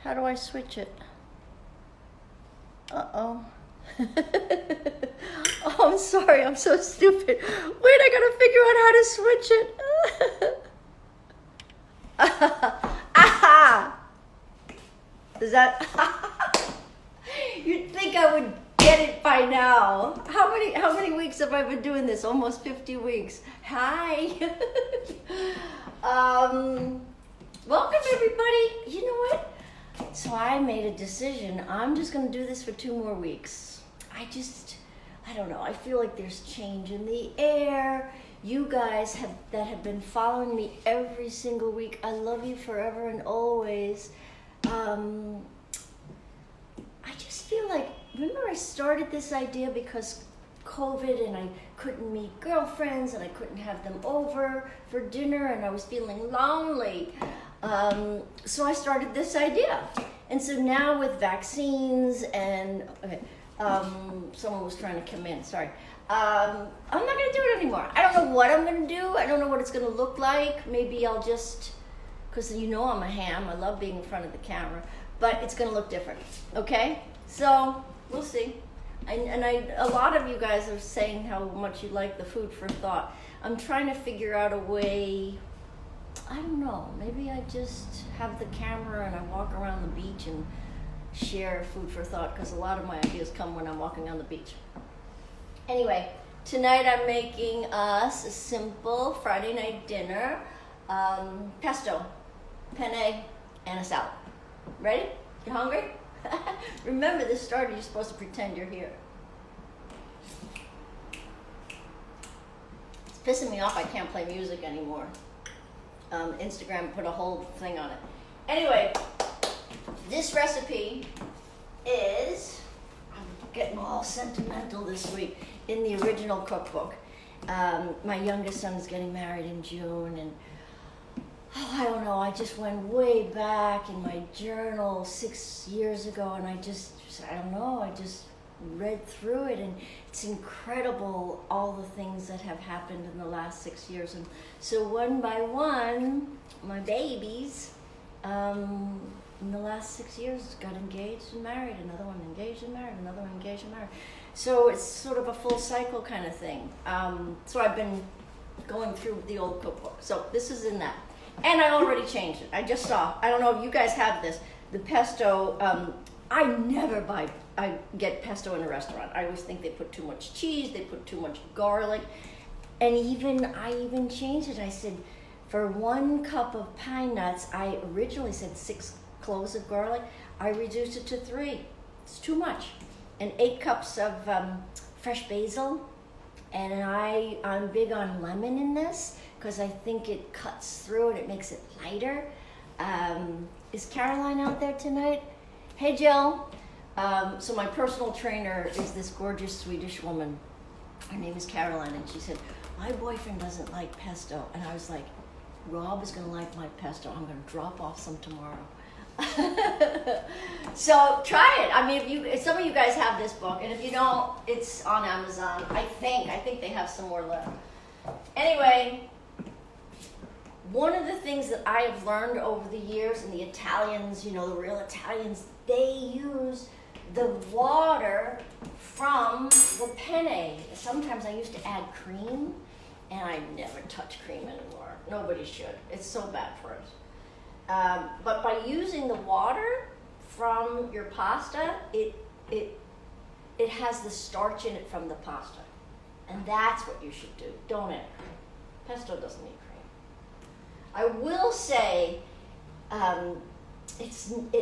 How do I switch it? Uh-oh. Oh, I'm sorry, I'm so stupid. Wait, I gotta figure out how to switch it. Aha! Is that... You'd think I would get it by now. How many weeks have I been doing this? Almost 50 weeks. Hi. Welcome everybody. You know what? So I made a decision. I'm just going to do this for 2 more weeks. I don't know. I feel like there's change in the air. You guys that have been following me every single week. I love you forever and always. I just feel like, remember I started this idea because COVID and I couldn't meet girlfriends and I couldn't have them over for dinner and I was feeling lonely. So I started this idea. And so now with vaccines and, someone was trying to come in, sorry. I'm not gonna do it anymore. I don't know what I'm gonna do. I don't know what it's gonna look like. Maybe I'll just, because you know I'm a ham, I love being in front of the camera, but it's gonna look different, okay? So, we'll see. A lot of you guys are saying how much you like the food for thought. I'm trying to figure out a way, I don't know, maybe I just have the camera and I walk around the beach and share food for thought, because a lot of my ideas come when I'm walking on the beach. Anyway, tonight I'm making us a simple Friday night dinner, pesto, penne, and a salad. Ready? You hungry? Remember, this started, you're supposed to pretend you're here. It's pissing me off I can't play music anymore. Instagram put a whole thing on it. Anyway, this recipe is, I'm getting all sentimental this week, in the original cookbook. My youngest son is getting married in June, and I don't know, I just went way back in my journal 6 years ago, and I just read through it, and it's incredible all the things that have happened in the last 6 years. And so one by one, my babies, in the last 6 years, got engaged and married, another one engaged and married, another one engaged and married. So it's sort of a full cycle kind of thing. So I've been going through the old cookbook. So this is in that. And I already changed it. I just saw, I don't know if you guys have this, the pesto, I get pesto in a restaurant. I always think they put too much cheese, they put too much garlic. And I even changed it. I said, for 1 cup of pine nuts, I originally said 6 cloves of garlic. I reduced it to 3. It's too much. And 8 cups of fresh basil. And I'm big on lemon in this, because I think it cuts through and it makes it lighter. Is Caroline out there tonight? Hey, Jill. So my personal trainer is this gorgeous Swedish woman. Her name is Caroline, and she said, my boyfriend doesn't like pesto. And I was like, Rob is gonna like my pesto. I'm gonna drop off some tomorrow. So try it. I mean, if some of you guys have this book, and if you don't, it's on Amazon. I think they have some more left. Anyway, one of the things that I have learned over the years, and the Italians, the real Italians, they use the water from the penne. Sometimes I used to add cream, and I never touch cream anymore. Nobody should. It's so bad for us. But by using the water from your pasta, it has the starch in it from the pasta. And that's what you should do. Don't add cream. Pesto doesn't need cream. I will say,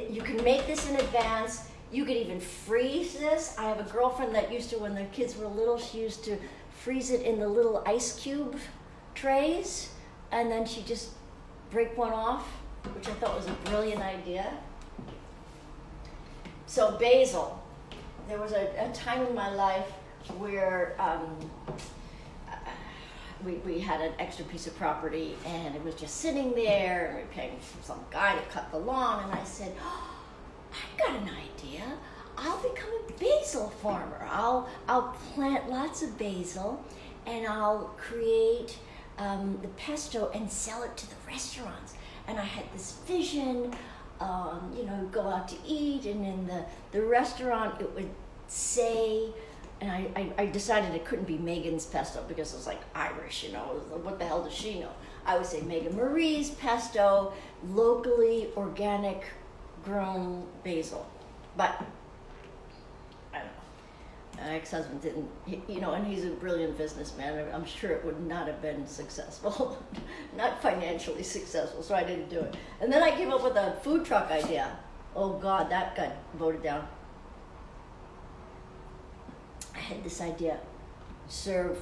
you can make this in advance. You could even freeze this. I have a girlfriend that used to, when their kids were little, she used to freeze it in the little ice cube trays, and then she'd just break one off, which I thought was a brilliant idea. So basil. There was a time in my life where we had an extra piece of property, and it was just sitting there, and we were paying some guy to cut the lawn, and I said, I've got an idea. I'll become a basil farmer. I'll plant lots of basil, and I'll create the pesto and sell it to the restaurants. And I had this vision go out to eat, and in the restaurant it would say, and I decided it couldn't be Megan's Pesto because it was like Irish, what the hell does she know? I would say Megan Marie's Pesto, locally organic grown basil. But I don't know. My ex-husband didn't, and he's a brilliant businessman. I'm sure it would not have been successful, not financially successful, so I didn't do it. And then I came up with a food truck idea. Oh God, that got voted down. I had this idea. Serve,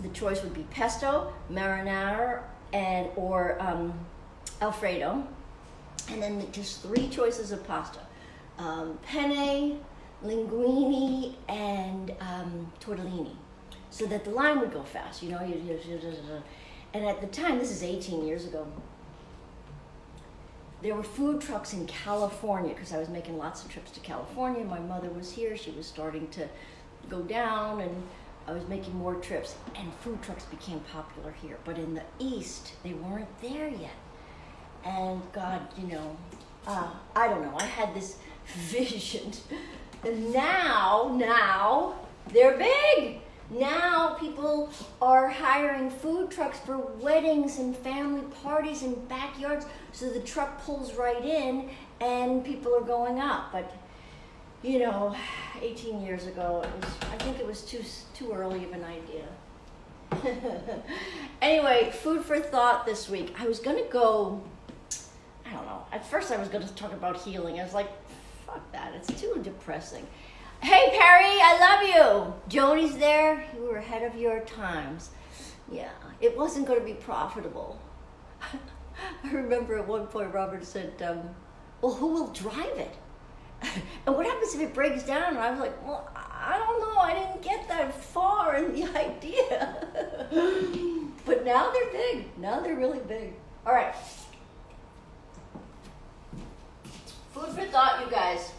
the choice would be pesto, marinara, or Alfredo. And then just 3 choices of pasta. Penne, linguine, and tortellini. So that the line would go fast, And at the time, this is 18 years ago, there were food trucks in California, because I was making lots of trips to California. My mother was here. She was starting to go down, and I was making more trips. And food trucks became popular here. But in the East, they weren't there yet. And God, I don't know. I had this vision. And now they're big. Now people are hiring food trucks for weddings and family parties and backyards. So the truck pulls right in and people are going up. But, 18 years ago, I think it was too early of an idea. Anyway, food for thought this week. I was going to go, I don't know. At first I was going to talk about healing. I was like, fuck that. It's too depressing. Hey, Perry, I love you. Joni's there. You were ahead of your times. Yeah, it wasn't going to be profitable. I remember at one point Robert said, well, who will drive it? And what happens if it breaks down? And I was like, well, I don't know. I didn't get that far in the idea. But now they're big. Now they're really big. All right. Food for thought, you guys.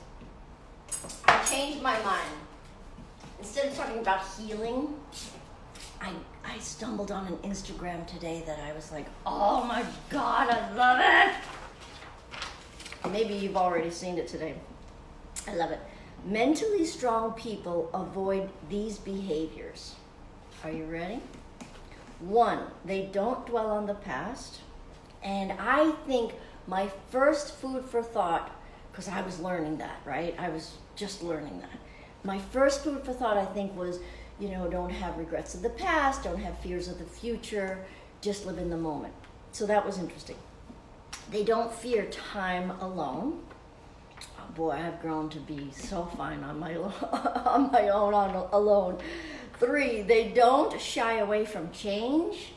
I changed my mind. Instead of talking about healing, I stumbled on an Instagram today that I was like, oh my God, I love it. Maybe you've already seen it today. I love it. Mentally strong people avoid these behaviors. Are you ready? 1, they don't dwell on the past. And I think my first food for thought, because I was learning that, right? I was just learning that. My first food for thought, I think, was, don't have regrets of the past, don't have fears of the future, just live in the moment. So that was interesting. They don't fear time alone. Oh boy, I've grown to be so fine on my own, alone. 3, they don't shy away from change.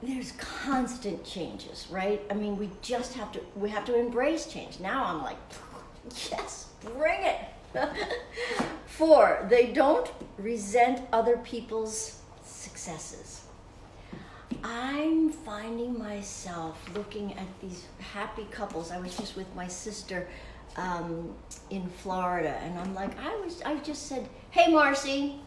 There's constant changes, right? I mean, we have to embrace change. Now I'm like, yes, bring it. 4, they don't resent other people's successes. I'm finding myself looking at these happy couples. I was just with my sister in Florida, and I'm like, I just said, hey, Marcy,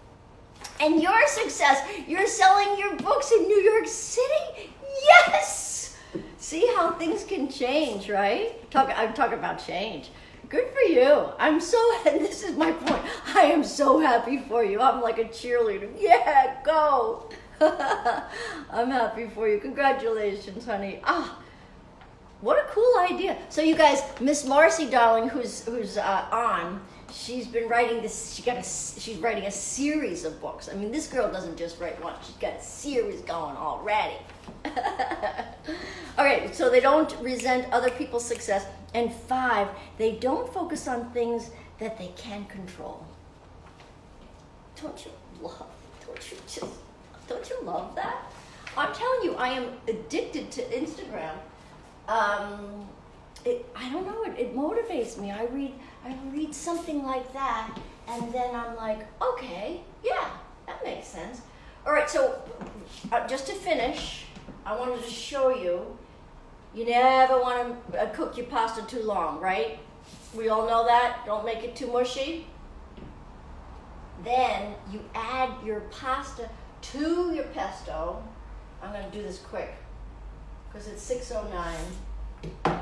and your success, you're selling your books in New York City? Yes! See how things can change, right? I'm talking about change. Good for you. And this is my point. I am so happy for you. I'm like a cheerleader. Yeah, go. I'm happy for you. Congratulations, honey. What a cool idea. So you guys, Miss Marcy, darling, who's on, she's been writing this. She's writing a series of books. I mean, this girl doesn't just write one. She's got a series going already. Okay, so they don't resent other people's success. And 5, they don't focus on things that they can control. Don't you love that? I'm telling you, I am addicted to Instagram. I don't know, it motivates me. I read something like that, and then I'm like, okay, yeah, that makes sense. All right, so just to finish, I wanted to show you, you never want to cook your pasta too long, right? We all know that. Don't make it too mushy. Then you add your pasta to your pesto. I'm going to do this quick because it's 6:09.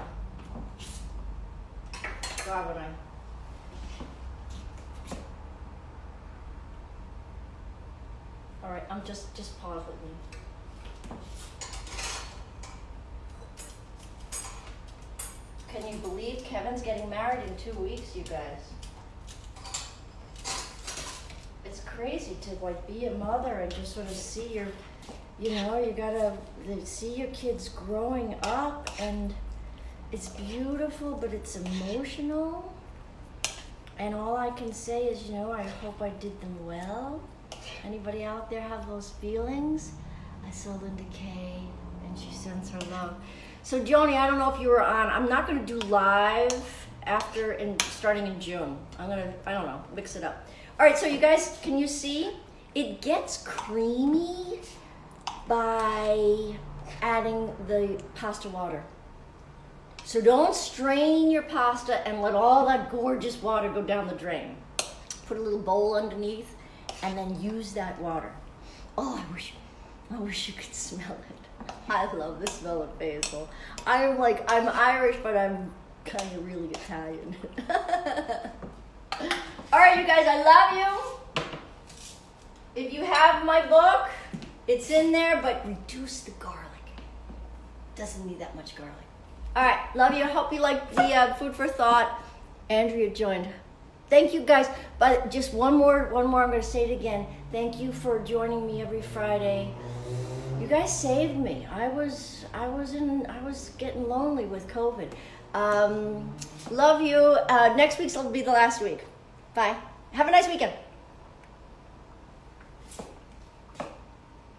God, when I... All right, I'm just pause with me. Can you believe Kevin's getting married in 2 weeks, you guys? It's crazy to like be a mother and just sort of see your, you know, you gotta see your kids growing up, and it's beautiful, but it's emotional. And all I can say is, you know, I hope I did them well. Anybody out there have those feelings? I saw Linda Kay, and she sends her love. So Joni, I don't know if you were on. I'm not going to do live starting in June. I don't know, mix it up. All right, so you guys, can you see? It gets creamy by adding the pasta water. So don't strain your pasta and let all that gorgeous water go down the drain. Put a little bowl underneath and then use that water. Oh, I wish you could smell it. I love the smell of basil. I'm Irish, but I'm kind of really Italian. All right, you guys, I love you. If you have my book, it's in there, but reduce the garlic. Doesn't need that much garlic. All right, love you. I hope you like the food for thought. Andrea joined. Thank you guys. But just one more. I'm going to say it again. Thank you for joining me every Friday. You guys saved me. I was getting lonely with COVID. Love you. Next week's will be the last week. Bye. Have a nice weekend.